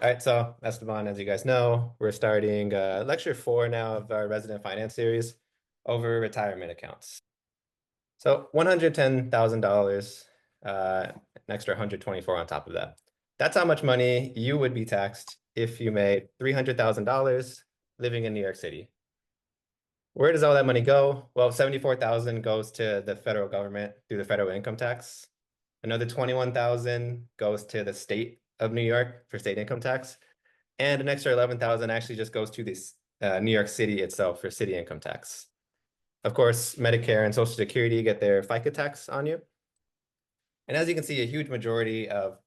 All right, so Esteban, as you guys know, we're starting lecture 4 now of our resident finance series over retirement accounts. So $110,000, an extra 124 on top of that. That's how much money you would be taxed if you made $300,000 living in New York City. Where does all that money go? Well, 74,000 goes to the federal government through the federal income tax. Another 21,000 goes to the state of New York for state income tax. And an extra 11,000 actually just goes to this New York City itself for city income tax. Of course, Medicare and Social Security get their FICA tax on you. And as you can see, a huge majority of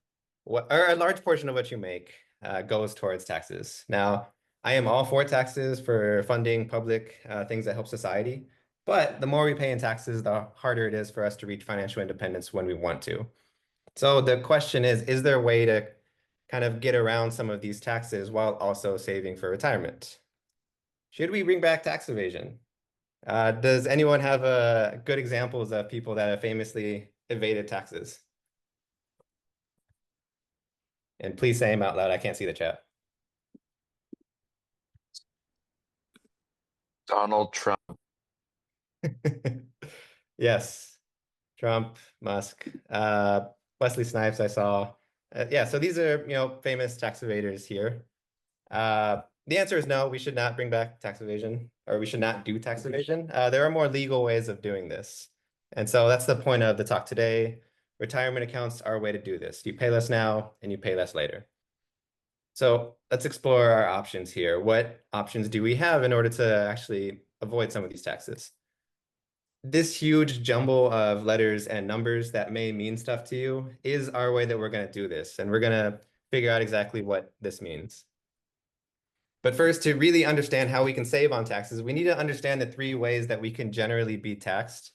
what, or a large portion of what you make goes towards taxes. Now, I am all for taxes for funding public things that help society. But the more we pay in taxes, the harder it is for us to reach financial independence when we want to. So the question is there a way to kind of get around some of these taxes while also saving for retirement? Should we bring back tax evasion? Does anyone have good examples of people that have famously evaded taxes? And please say them out loud. I can't see the chat. Donald Trump. Yes, Trump, Musk, Wesley Snipes, I saw. Yeah, so these are, famous tax evaders here. The answer is no, we should not bring back tax evasion, or we should not do tax evasion. There are more legal ways of doing this. And so that's the point of the talk today. Retirement accounts are a way to do this. You pay less now and you pay less later. So let's explore our options here. What options do we have in order to actually avoid some of these taxes? This huge jumble of letters and numbers that may mean stuff to you is our way that we're going to do this. And we're going to figure out exactly what this means. But first, to really understand how we can save on taxes, we need to understand the 3 ways that we can generally be taxed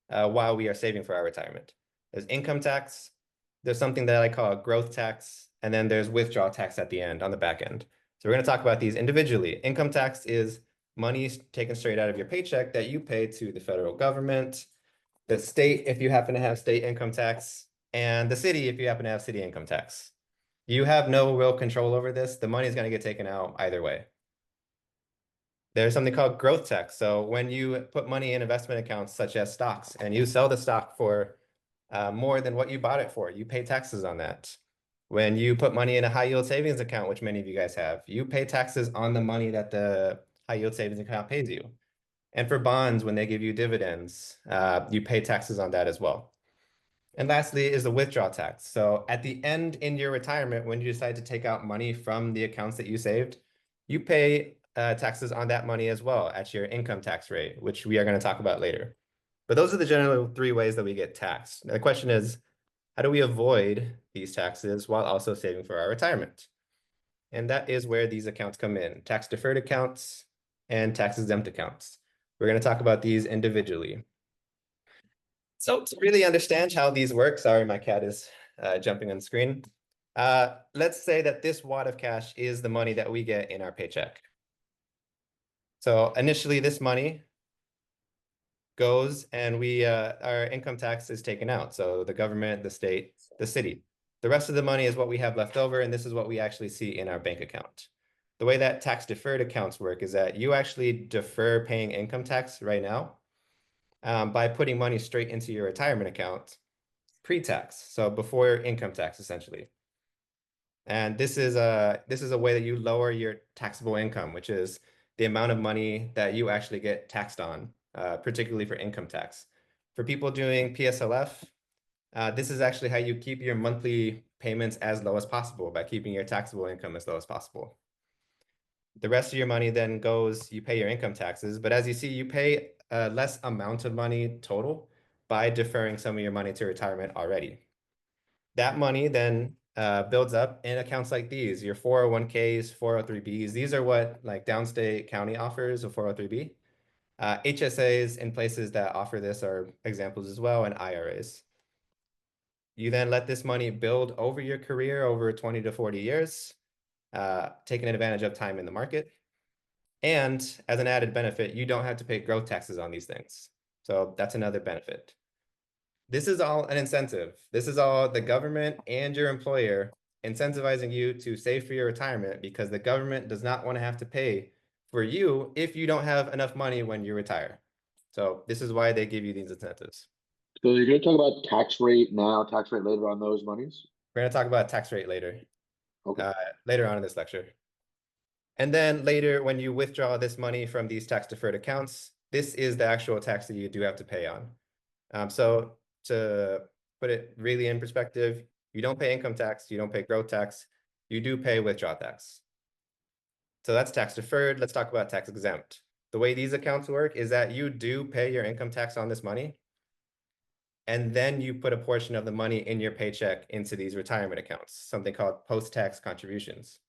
while we are saving for our retirement. There's income tax, there's something that I call a growth tax, and then there's withdrawal tax at the end, on the back end. So we're going to talk about these individually. Income tax is money taken straight out of your paycheck that you pay to the federal government, the state if you happen to have state income tax, and the city if you happen to have city income tax. You have no real control over this. The money is going to get taken out either way. There's something called growth tax. So when you put money in investment accounts such as stocks and you sell the stock for more than what you bought it for, you pay taxes on that. When you put money in a high yield savings account, which many of you guys have, you pay taxes on the money that the high yield savings account pays you. And for bonds, when they give you dividends, you pay taxes on that as well. And lastly is the withdrawal tax. So at the end in your retirement, when you decide to take out money from the accounts that you saved, you pay taxes on that money as well at your income tax rate, which we are going to talk about later. But those are the general 3 ways that we get taxed. Now, the question is, how do we avoid these taxes while also saving for our retirement? And that is where these accounts come in, tax deferred accounts and tax exempt accounts. We're going to talk about these individually. So to really understand how these work, sorry, my cat is jumping on the screen. Let's say that this wad of cash is the money that we get in our paycheck. So initially this money goes and our income tax is taken out. So the government, the state, the city. The rest of the money is what we have left over, and this is what we actually see in our bank account. The way that tax deferred accounts work is that you actually defer paying income tax right now by putting money straight into your retirement account pre-tax, so before income tax, essentially. And this is a way that you lower your taxable income, which is the amount of money that you actually get taxed on, particularly for income tax. For people doing PSLF, this is actually how you keep your monthly payments as low as possible by keeping your taxable income as low as possible. The rest of your money then goes, you pay your income taxes, but as you see, you pay a less amount of money total by deferring some of your money to retirement already. That money then builds up in accounts like these, your 401ks, 403bs. These are what like downstate county offers a 403b. HSAs in places that offer this are examples as well, and IRAs. You then let this money build over your career over 20 to 40 years, taking advantage of time in the market. And as an added benefit, you don't have to pay growth taxes on these things. So that's another benefit. This is all an incentive. This is all the government and your employer incentivizing you to save for your retirement because the government does not want to have to pay for you if you don't have enough money when you retire. So this is why they give you these incentives. So you're going to talk about tax rate now, tax rate later on those monies? We're going to talk about tax rate later, Okay. later on in this lecture. And then later, when you withdraw this money from these tax deferred accounts, this is the actual tax that you do have to pay on. So to put it really in perspective, you don't pay income tax, you don't pay growth tax, you do pay withdrawal tax. So that's tax deferred. Let's talk about tax exempt. The way these accounts work is that you do pay your income tax on this money, and then you put a portion of the money in your paycheck into these retirement accounts, something called post-tax contributions.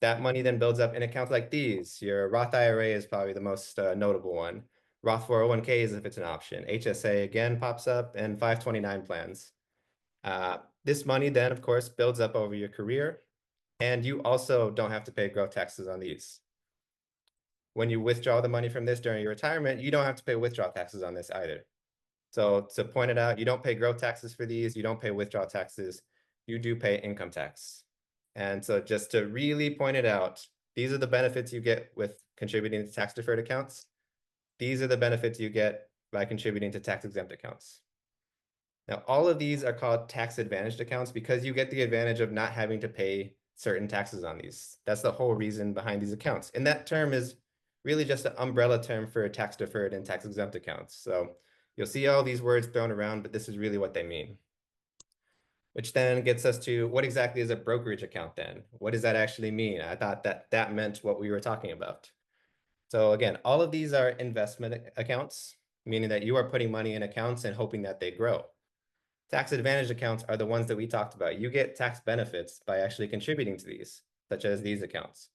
That money then builds up in accounts like these. Your Roth IRA is probably the most notable one. Roth 401ks if it's an option. HSA again pops up, and 529 plans. This money then, of course, builds up over your career, and you also don't have to pay growth taxes on these. When you withdraw the money from this during your retirement, you don't have to pay withdrawal taxes on this either. So to point it out, you don't pay growth taxes for these, you don't pay withdrawal taxes, you do pay income tax. And so just to really point it out, these are the benefits you get with contributing to tax deferred accounts. These are the benefits you get by contributing to tax exempt accounts. Now, all of these are called tax advantaged accounts because you get the advantage of not having to pay certain taxes on these. That's the whole reason behind these accounts. And that term is really just an umbrella term for tax deferred and tax exempt accounts. So you'll see all these words thrown around, but this is really what they mean. Which then gets us to what exactly is a brokerage account then? What does that actually mean? I thought that meant what we were talking about. So again, all of these are investment accounts, meaning that you are putting money in accounts and hoping that they grow. Tax advantage accounts are the ones that we talked about. You get tax benefits by actually contributing to these, such as these accounts.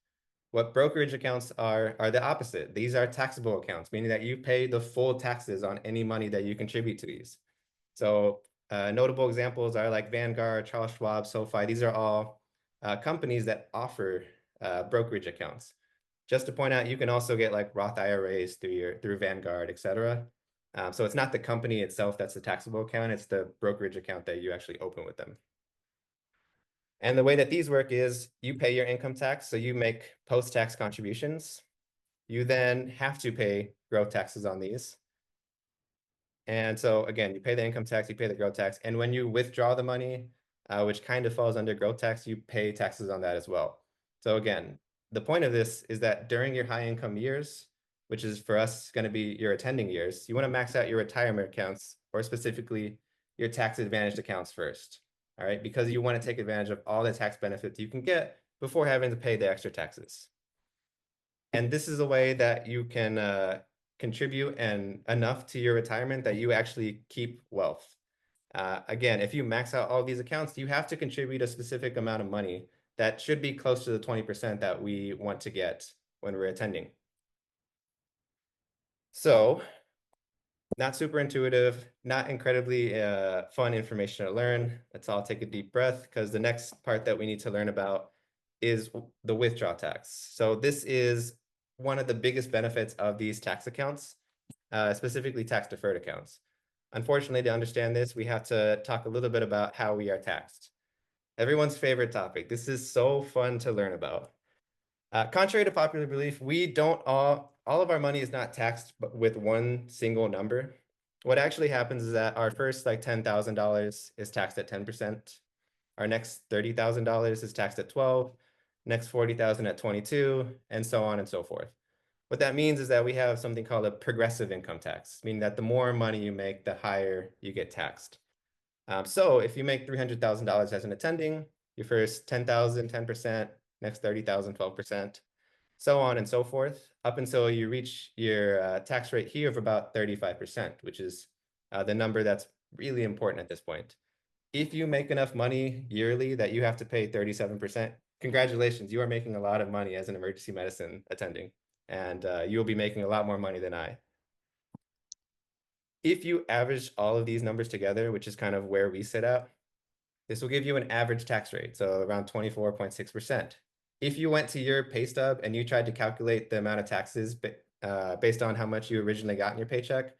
What brokerage accounts are the opposite. These are taxable accounts, meaning that you pay the full taxes on any money that you contribute to these. So notable examples are like Vanguard, Charles Schwab, SoFi. These are all companies that offer brokerage accounts. Just to point out, you can also get like Roth IRAs through Vanguard, et cetera. So it's not the company itself that's the taxable account, it's the brokerage account that you actually open with them. And the way that these work is you pay your income tax, so you make post-tax contributions. You then have to pay growth taxes on these. And so again, you pay the income tax, you pay the growth tax, and when you withdraw the money, which kind of falls under growth tax, you pay taxes on that as well. So again, the point of this is that during your high income years, which is for us going to be your attending years, you want to max out your retirement accounts, or specifically your tax advantaged accounts first. All right, because you want to take advantage of all the tax benefits you can get before having to pay the extra taxes. And this is a way that you can contribute and enough to your retirement that you actually keep wealth. Again, if you max out all these accounts, you have to contribute a specific amount of money that should be close to the 20% that we want to get when we're attending. So not super intuitive, not incredibly fun information to learn. Let's all take a deep breath because the next part that we need to learn about is the withdrawal tax. So this is one of the biggest benefits of these tax accounts, specifically tax deferred accounts. Unfortunately, to understand this, we have to talk a little bit about how we are taxed. Everyone's favorite topic. This is so fun to learn about. Contrary to popular belief, we don't all of our money is not taxed with one single number. What actually happens is that our first like $10,000 is taxed at 10%. Our next $30,000 is taxed at 12, next 40,000 at 22, and so on and so forth. What that means is that we have something called a progressive income tax, meaning that the more money you make, the higher you get taxed. So if you make $300,000 as an attending, your first 10,000, 10%, next 30,000, 12%, so on and so forth, up until you reach your tax rate here of about 35%, which is the number that's really important at this point. If you make enough money yearly that you have to pay 37%, congratulations, you are making a lot of money as an emergency medicine attending, and you'll be making a lot more money than I. If you average all of these numbers together, which is kind of where we sit at, this will give you an average tax rate, so around 24.6%. If you went to your pay stub and you tried to calculate the amount of taxes based on how much you originally got in your paycheck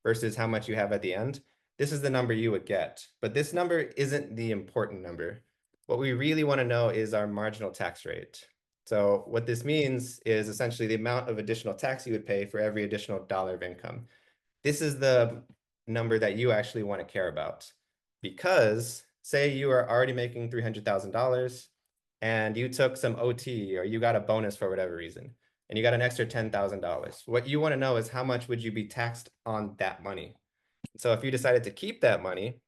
versus how much you have at the end, this is the number you would get. But this number isn't the important number. What we really want to know is our marginal tax rate. So what this means is essentially the amount of additional tax you would pay for every additional dollar of income. This is the number that you actually want to care about, because say you are already making $300,000 and you took some OT or you got a bonus for whatever reason, and you got an extra $10,000. What you want to know is how much would you be taxed on that money? So if you decided to keep that money,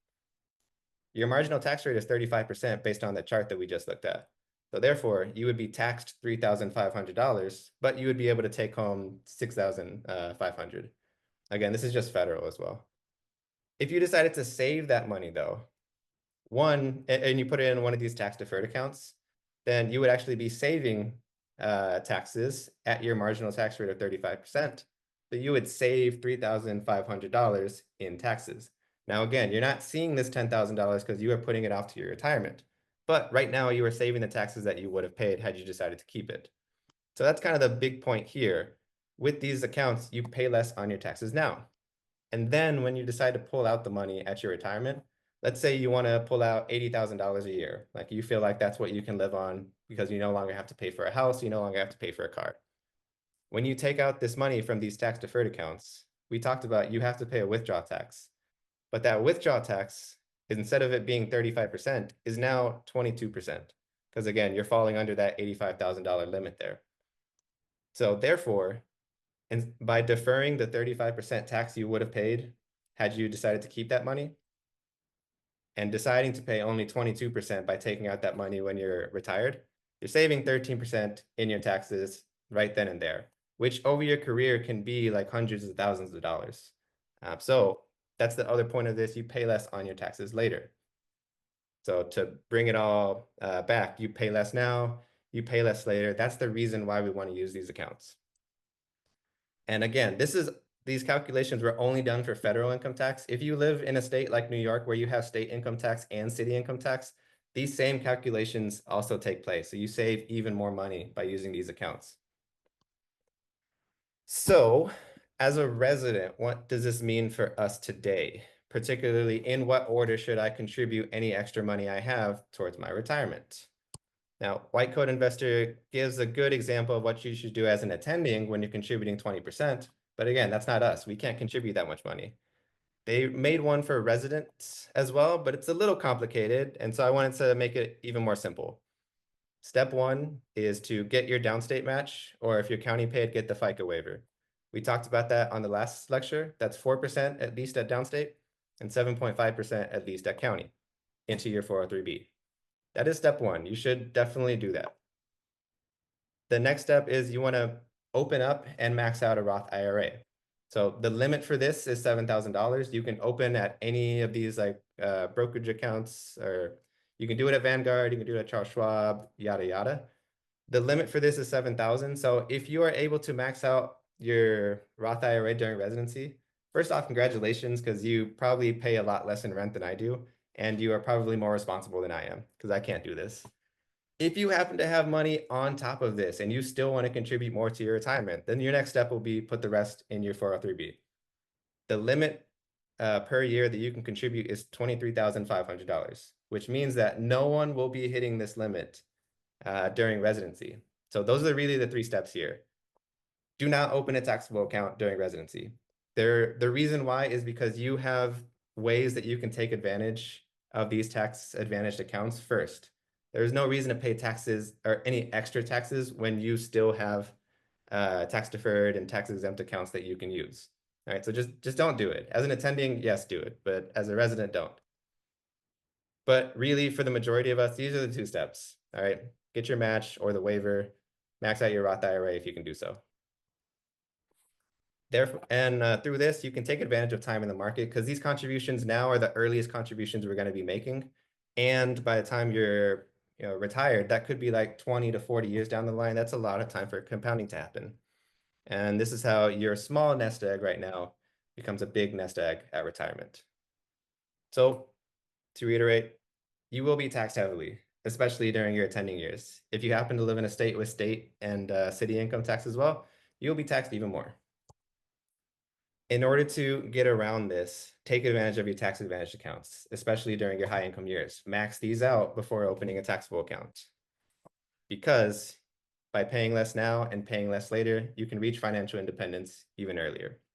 your marginal tax rate is 35% based on the chart that we just looked at. So therefore, you would be taxed $3,500, but you would be able to take home $6,500. Again, this is just federal as well. If you decided to save that money though, and you put it in one of these tax deferred accounts, then you would actually be saving taxes at your marginal tax rate of 35%. So you would save $3,500 in taxes. Now, again, you're not seeing this $10,000 because you are putting it off to your retirement. But right now you are saving the taxes that you would have paid had you decided to keep it. So that's kind of the big point here. With these accounts, you pay less on your taxes now. And then when you decide to pull out the money at your retirement, let's say you want to pull out $80,000 a year. Like you feel like that's what you can live on because you no longer have to pay for a house, you no longer have to pay for a car. When you take out this money from these tax deferred accounts, we talked about you have to pay a withdrawal tax. But that withdrawal tax, instead of it being 35%, is now 22%. Because again, you're falling under that $85,000 limit there. So therefore, and by deferring the 35% tax you would have paid had you decided to keep that money, and deciding to pay only 22% by taking out that money when you're retired, you're saving 13% in your taxes right then and there, which over your career can be like hundreds of thousands of dollars. So that's the other point of this. You pay less on your taxes later. So to bring it all back, you pay less now, you pay less later. That's the reason why we want to use these accounts. And again, these calculations were only done for federal income tax. If you live in a state like New York where you have state income tax and city income tax, these same calculations also take place. So you save even more money by using these accounts. So as a resident, what does this mean for us today? Particularly, in what order should I contribute any extra money I have towards my retirement? Now, White Coat Investor gives a good example of what you should do as an attending when you're contributing 20%. But again, that's not us. We can't contribute that much money. They made one for residents as well, but it's a little complicated. And so I wanted to make it even more simple. Step one is to get your downstate match, or if you're county paid, get the FICA waiver. We talked about that on the last lecture. That's 4% at least at downstate and 7.5% at least at county into your 403B. That is step one. You should definitely do that. The next step is you want to open up and max out a Roth IRA. So the limit for this is $7,000. You can open at any of these like brokerage accounts, or you can do it at Vanguard, you can do it at Charles Schwab, yada, yada. The limit for this is 7,000. So if you are able to max out your Roth IRA during residency, first off, congratulations, because you probably pay a lot less in rent than I do. And you are probably more responsible than I am, because I can't do this. If you happen to have money on top of this and you still want to contribute more to your retirement, then your next step will be put the rest in your 403B. The limit per year that you can contribute is $23,500, which means that no one will be hitting this limit during residency. So those are really the three steps here. Do not open a taxable account during residency. The reason why is because you have ways that you can take advantage of these tax advantaged accounts first. There's no reason to pay taxes or any extra taxes when you still have tax deferred and tax exempt accounts that you can use. All right, so just don't do it. As an attending, yes, do it, but as a resident, don't. But really, for the majority of us, these are the two steps. All right, get your match or the waiver, max out your Roth IRA if you can do so. Therefore, and through this, you can take advantage of time in the market, because these contributions now are the earliest contributions we're going to be making. And by the time you're retired, that could be like 20 to 40 years down the line. That's a lot of time for compounding to happen. And this is how your small nest egg right now becomes a big nest egg at retirement. So to reiterate, you will be taxed heavily, especially during your attending years. If you happen to live in a state with state and city income tax as well, you'll be taxed even more. In order to get around this, take advantage of your tax advantage accounts, especially during your high income years. Max these out before opening a taxable account. Because by paying less now and paying less later, you can reach financial independence even earlier.